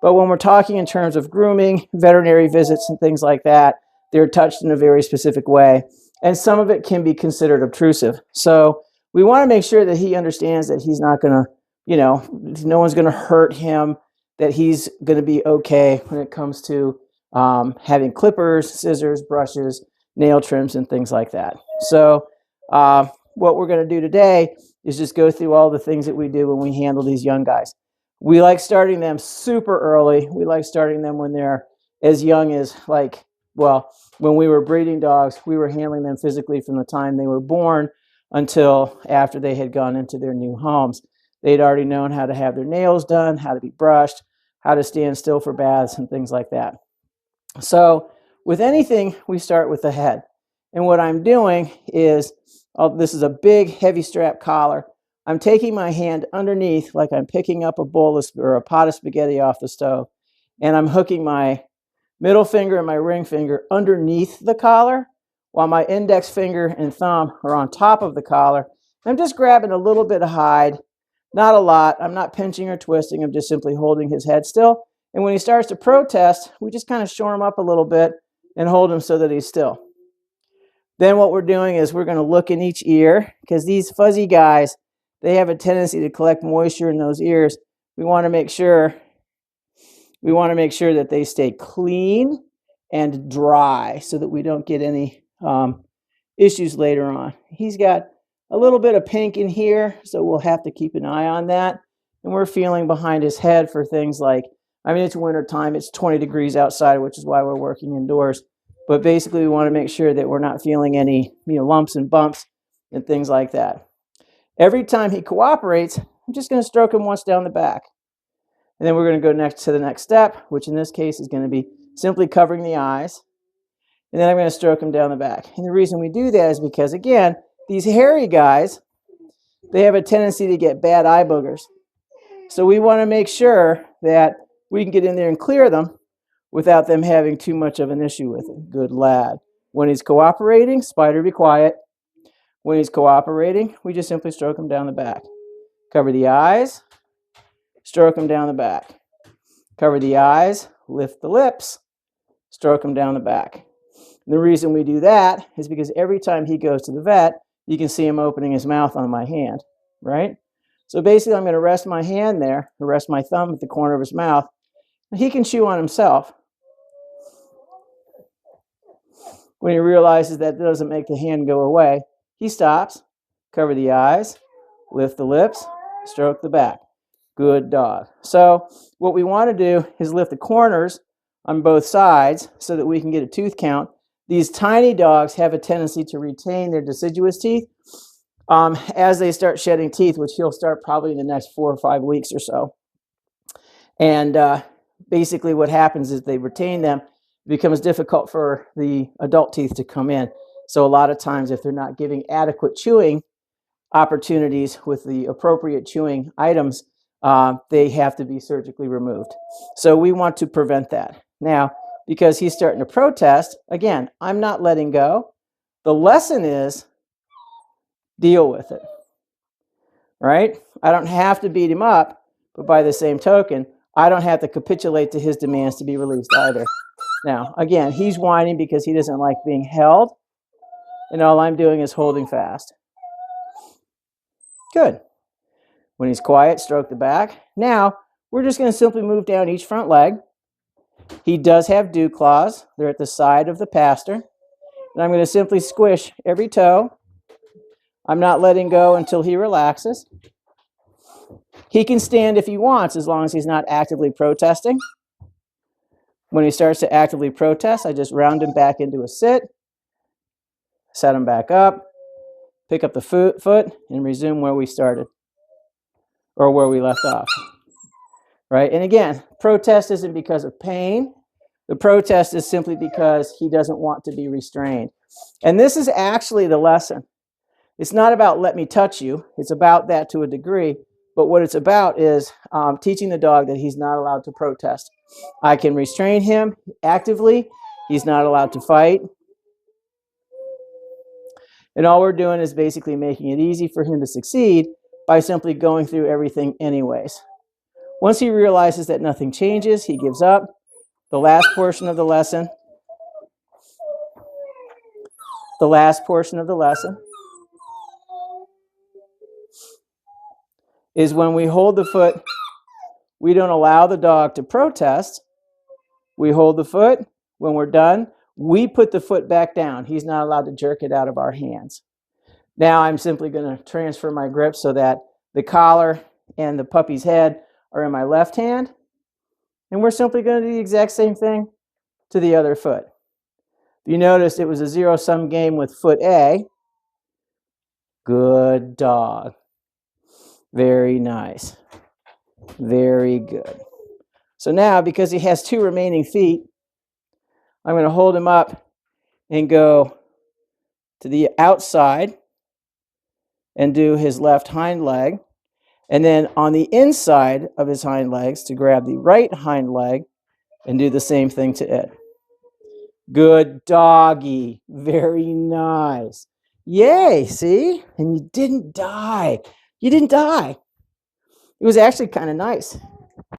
But when we're talking in terms of grooming, veterinary visits, and things like that, they're touched in a very specific way. And some of it can be considered obtrusive. So we want to make sure that he understands that he's not going to, no one's going to hurt him, that he's going to be okay when it comes to having clippers, scissors, brushes, nail trims, and things like that. So what we're going to do today is just go through all the things that we do when we handle these young guys. We like starting them super early. We like starting them when they're as young as when we were breeding dogs, we were handling them physically from the time they were born until after they had gone into their new homes. They'd already known how to have their nails done, how to be brushed, how to stand still for baths and things like that. So with anything, we start with the head. And what I'm doing is, this is a big heavy strap collar. I'm taking my hand underneath like I'm picking up a bowl or a pot of spaghetti off the stove. And I'm hooking my middle finger and my ring finger underneath the collar while my index finger and thumb are on top of the collar. I'm just grabbing a little bit of hide, not a lot. I'm not pinching or twisting. I'm just simply holding his head still. And when he starts to protest, we just kind of shore him up a little bit and hold him so that he's still. Then what we're doing is we're going to look in each ear, because these fuzzy guys, they have a tendency to collect moisture in those ears. We want to make sure that they stay clean and dry so that we don't get any issues later on. He's got a little bit of pink in here, so we'll have to keep an eye on that. And we're feeling behind his head for things like, it's winter time, it's 20 degrees outside, which is why we're working indoors. But basically, we want to make sure that we're not feeling any lumps and bumps and things like that. Every time he cooperates, I'm just going to stroke him once down the back. And then we're going to go next to the next step, which in this case is going to be simply covering the eyes. And then I'm going to stroke him down the back. And the reason we do that is because, again, these hairy guys, they have a tendency to get bad eye boogers. So we want to make sure that we can get in there and clear them without them having too much of an issue with it. Good lad. When he's cooperating, Spider, be quiet. When he's cooperating, we just simply stroke him down the back. Cover the eyes, stroke him down the back. Cover the eyes, lift the lips, stroke him down the back. And the reason we do that is because every time he goes to the vet, you can see him opening his mouth on my hand, right? So basically, I'm going to rest my hand there, or rest my thumb at the corner of his mouth. He can chew on himself. When he realizes that doesn't make the hand go away, he stops, cover the eyes, lift the lips, stroke the back. Good dog. So what we want to do is lift the corners on both sides so that we can get a tooth count. These tiny dogs have a tendency to retain their deciduous teeth as they start shedding teeth, which he'll start probably in the next 4 or 5 weeks or so. And basically what happens is they retain them. It becomes difficult for the adult teeth to come in. So a lot of times, if they're not giving adequate chewing opportunities with the appropriate chewing items, they have to be surgically removed. So we want to prevent that. Now, because he's starting to protest, again, I'm not letting go. The lesson is deal with it, right? I don't have to beat him up, but by the same token, I don't have to capitulate to his demands to be released either. Now, again, he's whining because he doesn't like being held, and all I'm doing is holding fast. Good. When he's quiet, stroke the back. Now, we're just going to simply move down each front leg. He does have dew claws. They're at the side of the pastor. And I'm going to simply squish every toe. I'm not letting go until he relaxes. He can stand if he wants, as long as he's not actively protesting. When he starts to actively protest, I just round him back into a sit, set him back up, pick up the foot, and resume where we started, or where we left off, right? And again, protest isn't because of pain. The protest is simply because he doesn't want to be restrained. And this is actually the lesson. It's not about let me touch you. It's about that to a degree. But what it's about is teaching the dog that he's not allowed to protest. I can restrain him actively. He's not allowed to fight. And all we're doing is basically making it easy for him to succeed by simply going through everything anyways. Once he realizes that nothing changes, he gives up. The last portion of the lesson. The last portion of the lesson is when we hold the foot, we don't allow the dog to protest. We hold the foot. When we're done, we put the foot back down. He's not allowed to jerk it out of our hands. Now I'm simply going to transfer my grip so that the collar and the puppy's head are in my left hand. And we're simply going to do the exact same thing to the other foot. You noticed it was a zero-sum game with foot A. Good dog. Very nice. Very good. So now, because he has 2 remaining feet, I'm going to hold him up and go to the outside and do his left hind leg. And then on the inside of his hind legs to grab the right hind leg and do the same thing to it. Good doggy. Very nice. Yay, see? And you didn't die. You didn't die. It was actually kind of nice.